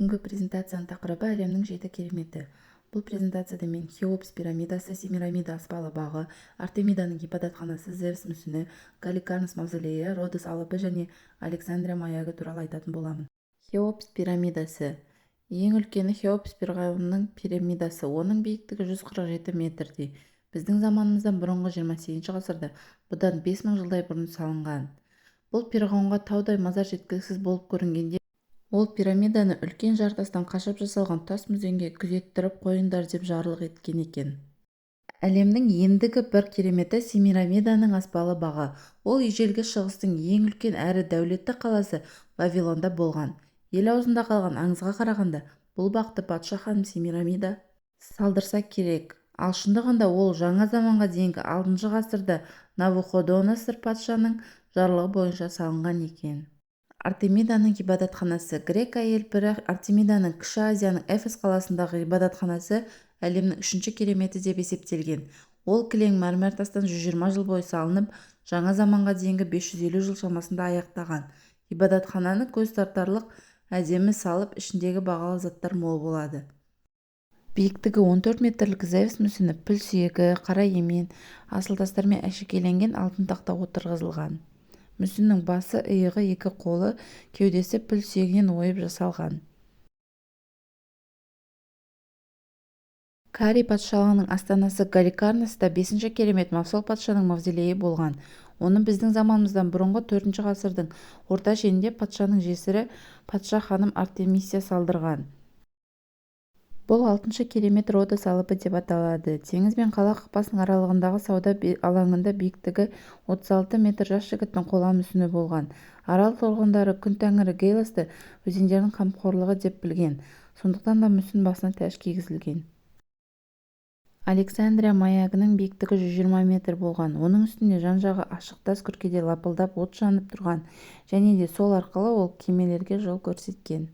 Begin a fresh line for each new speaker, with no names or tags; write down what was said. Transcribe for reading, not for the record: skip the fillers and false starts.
Бүгінгі презентацияның тақырыбы әлемнің 7 кереметі. Бұл презентацияда мен Хеопс пирамидасы, Семирамида аспалы бағы, Артемиданың ғибадатханасы, Зевс мүсіні, Галикарнас мавзолейі, Родос алыбы және Александрия маягі туралы айтатын боламын. Хеопс пирамидасы. Ең үлкені Хеопс фирғауынның пирамидасы. Оның биіктігі 147 метрдей. Біздің заманымыздан бұрынғы 28 ғасырда, бұдан 5000 жылдай бұрын салынған. Бұл фирғауынға таудай мазар жеткіліксіз болып көрінгенде, ол пирамиданы үлкен жартастан қашап жасалған тас мүзенге күзеттіріп қойыңдар деп жарлық еткен екен. Әлемнің ендігі бір кереметі Семирамиданың аспалы бағы. Ол ежелгі шығыстың ең үлкен әрі дәулетті қаласы Вавилонда болған. Ел аузында қалған аңызға қарағанда, бұл бақты патша ханым Семирамида салдырса керек. Ал шындығында ол жаңа заманға дейінгі 6 ғасырда Навуходоносор патшаның жарлығы бойынша салынған екен. Артемиданың ғибадатханасы. Грек әйел пірі Артемиданың Кіші Азияның Эфес қаласындағы ғибадатханасы әлемнің 3-ші кереметі деп есептелген. Ол кілең мәрмәр тастан 120 жыл бойы салынып, жаңа заманға дейінгі 550 жыл шамасында аяқтаған. Ғибадатхананы көз тартарлық әдемі салып, ішіндегі бағалы заттар мол болады. Биіктігі 14 метрлік Зевс мүсіні піл сүйегі, қара емен, асыл тастармен әшекейленген алтын тақта отырғызылған. Мүсіннің басы, иығы, екі қолы, кеудесі піл сүйегінен ойып жасалған. Карий патшалығының астанасы Галикарнаста 5-ші керемет Мавсол патшаның мавзолейі болған. Оны біздің заманымыздан бұрынғы 4-ші ғасырдың орта шенінде патшаның жесірі патша ханым Артемисия салдырған. Бұл 6-ші керемет Родос алыбы деп аталады. Теңіз бен қала қақпасының аралығындағы сауда алаңында биіктігі 36 метр жас жігіттің қола мүсіні болған. Арал тұрғындары күн тәңірі Гейлосты өзендердің қамқорлығы деп білген. Сондықтан да мүсін басына тәж кигізілген. Александрия маягының биіктігі 120 метр болған. Оның үстінде жан-жағы ашық тас күркеде лапылдап от жанып тұрған, және де сол арқылы ол кемелерге жол көрсеткен.